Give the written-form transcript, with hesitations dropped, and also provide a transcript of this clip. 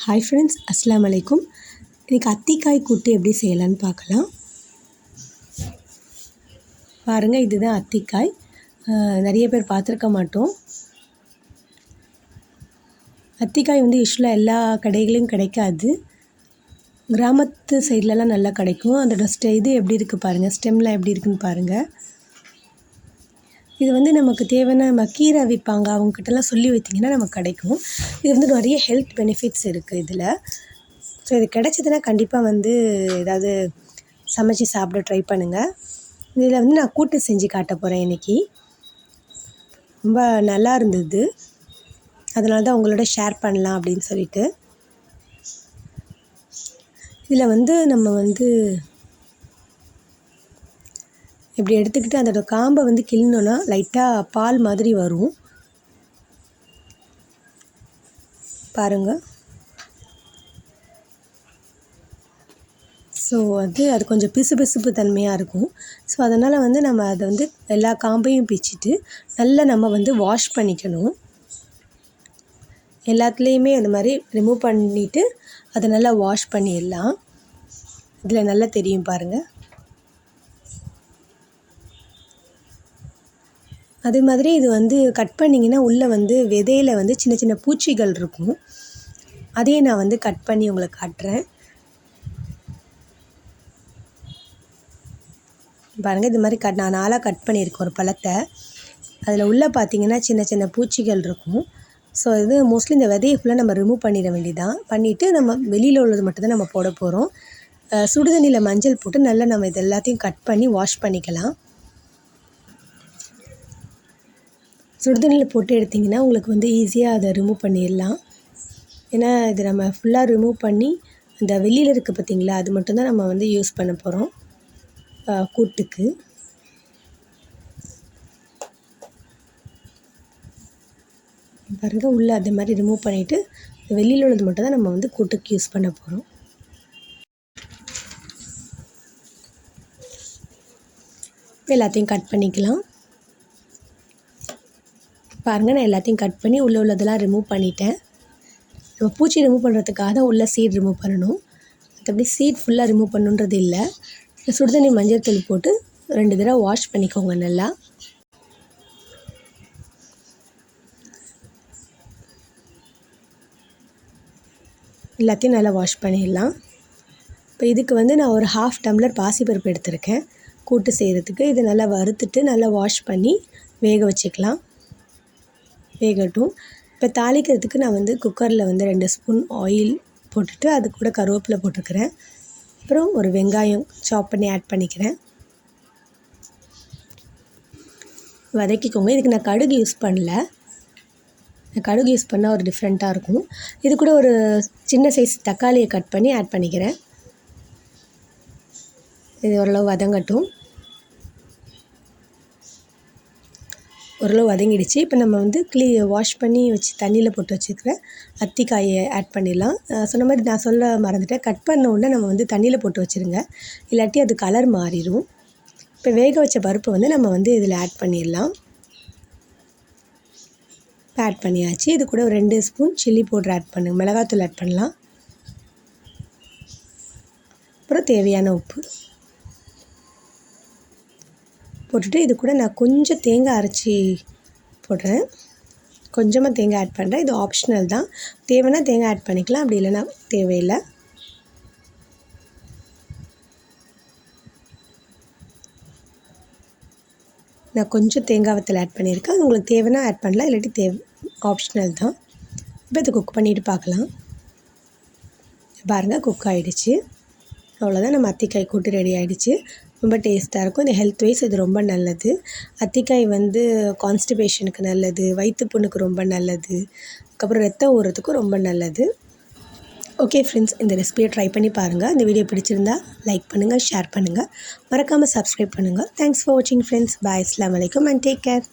Hi friends, அஸ்ஸலாமு அலைக்கும். இன்றைக்கி அத்திக்காய் கூட்டு எப்படி செய்யலான்னு பார்க்கலாம். பாருங்கள், இதுதான் அத்திக்காய். நிறைய பேர் பார்த்துருக்க மாட்டோம். அத்திக்காய் யூஸ்வலாக எல்லா கடைகளையும் கிடைக்காது. கிராமத்து சைட்லலாம் நல்லா கிடைக்கும். அதோட இது எப்படி இருக்குது பாருங்கள், ஸ்டெம்லாம் எப்படி இருக்குதுன்னு பாருங்கள். இது நமக்கு தேவையான நம்ம கீரை விற்பாங்க, அவங்கக்கிட்டலாம் சொல்லி வைத்திங்கன்னா நமக்கு கிடைக்கும். இது நிறைய ஹெல்த் பெனிஃபிட்ஸ் இருக்குது இதில். ஸோ இது கிடைச்சதுன்னா கண்டிப்பாக ஏதாவது சமைச்சி சாப்பிட ட்ரை பண்ணுங்கள். இதில் நான் கூட்டு செஞ்சு காட்ட போகிறேன் இன்றைக்கி. ரொம்ப நல்லா இருந்தது, அதனால தான் உங்களோட ஷேர் பண்ணலாம் அப்படின்னு சொல்லிட்டு. இதில் நம்ம இப்படி எடுத்துக்கிட்டு அதோட காம்பை கிள்ளணுன்னா லைட்டாக பால் மாதிரி வரும் பாருங்கள். ஸோ அது கொஞ்சம் பிசுபிசுப்பு தன்மையாக இருக்கும். ஸோ அதனால் நம்ம அதை எல்லா காம்பையும் பிச்சுட்டு நல்லா நம்ம வாஷ் பண்ணிக்கணும். எல்லாத்துலேயுமே அந்த மாதிரி ரிமூவ் பண்ணிவிட்டு அதை நல்லா வாஷ் பண்ணிடலாம். இதில் நல்லா தெரியும் பாருங்கள். அதே மாதிரி இது கட் பண்ணிங்கன்னா உள்ளே விதையில் சின்ன சின்ன பூச்சிகள் இருக்கும். அதையே நான் கட் பண்ணி உங்களுக்கு காட்டுறேன் பாருங்கள். இது மாதிரி நான் நாளாக கட் பண்ணியிருக்கேன் ஒரு பழத்தை. அதில் உள்ளே பார்த்திங்கன்னா சின்ன சின்ன பூச்சிகள் இருக்கும். ஸோ இது மோஸ்ட்லி இந்த விதையை ஃபுல்லாக நம்ம ரிமூவ் பண்ணிட வேண்டியதான். பண்ணிவிட்டு நம்ம வெளியில் உள்ளது மட்டும்தான் நம்ம போட போகிறோம். சுடுதண்ணியில் மஞ்சள் போட்டு நல்லா நம்ம இது எல்லாத்தையும் கட் பண்ணி வாஷ் பண்ணிக்கலாம். சுடுதண்ணியில் போட்டு எடுத்திங்கன்னா உங்களுக்கு ஈஸியாக அதை ரிமூவ் பண்ணிடலாம். ஏன்னா இது நம்ம ஃபுல்லாக ரிமூவ் பண்ணி அந்த வெளியில் இருக்குது பார்த்திங்களா, அது மட்டும்தான் நம்ம யூஸ் பண்ண போகிறோம் கூட்டுக்கு. பாருங்கள், உள்ளே அதே மாதிரி ரிமூவ் பண்ணிவிட்டு வெளியில் உள்ளது மட்டும் தான் நம்ம கூட்டுக்கு யூஸ் பண்ண போகிறோம். எல்லாத்தையும் கட் பண்ணிக்கலாம். பாருங்கள், நான் எல்லாத்தையும் கட் பண்ணி உள்ளதெல்லாம் ரிமூவ் பண்ணிட்டேன். நம்ம பூச்சி ரிமூவ் பண்ணுறதுக்காக தான் உள்ளே சீட் ரிமூவ் பண்ணணும். மற்றபடி சீட் ஃபுல்லாக ரிமூவ் பண்ணுன்றது இல்லை. சுடுதண்ணி மஞ்சள் தூள் போட்டு 2 தடவை வாஷ் பண்ணிக்கோங்க நல்லா. எல்லாத்தையும் நல்லா வாஷ் பண்ணிடலாம். இப்போ இதுக்கு நான் ஒரு 1/2 டம்ளர் பாசிப்பருப்பு எடுத்திருக்கேன் கூட்டு செய்கிறதுக்கு. இது நல்லா வறுத்துட்டு நல்லா வாஷ் பண்ணி வேக வச்சுக்கலாம். வேகட்டும். இப்போ தாளிக்கிறதுக்கு நான் குக்கரில் 2 ஸ்பூன் ஆயில் போட்டுட்டு அது கூட கருவேப்பிலை போட்டுக்கிறேன். அப்புறம் ஒரு வெங்காயம் சாப் பண்ணி ஆட் பண்ணிக்கிறேன். வதக்கிக்கோங்க. இதுக்கு நான் கடுகு யூஸ் பண்ணல. கடுகு யூஸ் பண்ணால் ஒரு டிஃப்ரெண்ட்டாக இருக்கும். இது கூட ஒரு சின்ன சைஸ் தக்காளியை கட் பண்ணி ஆட் பண்ணிக்கிறேன். இது ஓரளவு வதங்கட்டும். ஓரளவு வதங்கிடுச்சு. இப்போ நம்ம வாஷ் பண்ணி வச்சு தண்ணியில் போட்டு வச்சுருக்கிற அத்திக்காயை ஆட் பண்ணிடலாம். சொன்ன மாதிரி நான் சொல்ல மறந்துட்டேன், கட் பண்ண உடனே நம்ம தண்ணியில் போட்டு வச்சுருங்க, இல்லாட்டி அது கலர் மாறிடும். இப்போ வேக வச்ச பருப்பு நம்ம இதில் ஆட் பண்ணிடலாம். ஆட் பண்ணியாச்சு. இது கூட ஒரு 2 ஸ்பூன் சில்லி பவுடர் ஆட் பண்ணுங்கள், மிளகாத்தூள் ஆட் பண்ணலாம். அப்புறம் தேவையான உப்பு போட்டுட்டு இது கூட நான் கொஞ்சம் தேங்காய் அரைச்சி போடுறேன். கொஞ்சமாக தேங்காய் ஆட் பண்ணுறேன். இது ஆப்ஷனல் தான். தேவைன்னா தேங்காய் ஆட் பண்ணிக்கலாம், அப்படி இல்லைன்னா தேவையில்லை. நான் கொஞ்சம் தேங்காய் வத்தல் ஆட் பண்ணியிருக்கேன். அது உங்களுக்கு தேவைன்னா ஆட் பண்ணலாம், இல்லாட்டி ஆப்ஷனல் தான். இப்போ இதை குக் பண்ணிவிட்டு பார்க்கலாம். பாருங்கள், குக் ஆகிடுச்சு. அவ்வளோதான், நம்ம அத்திக்காய் கூட்டு ரெடி ஆகிடுச்சு. ரொம்ப டேஸ்ட்டாக இருக்கும். இந்த ஹெல்த் வைஸ் இது ரொம்ப நல்லது. அத்திக்காய் கான்ஸ்டிபேஷனுக்கு நல்லது, வயிற்று புண்ணுக்கு ரொம்ப நல்லது, அதுக்கப்புறம் ரத்தம் ஊறுறதுக்கும் ரொம்ப நல்லது. ஓகே ஃப்ரெண்ட்ஸ், இந்த ரெசிபியை ட்ரை பண்ணி பாருங்கள். இந்த வீடியோ பிடிச்சிருந்தா லைக் பண்ணுங்கள், ஷேர் பண்ணுங்கள், மறக்காமல் சப்ஸ்கிரைப் பண்ணுங்கள். தேங்க்ஸ் ஃபார் வாட்சிங் ஃப்ரெண்ட்ஸ். பாய், அஸ்ஸலாமு அலைக்கும் அண்ட் டேக் கேர்.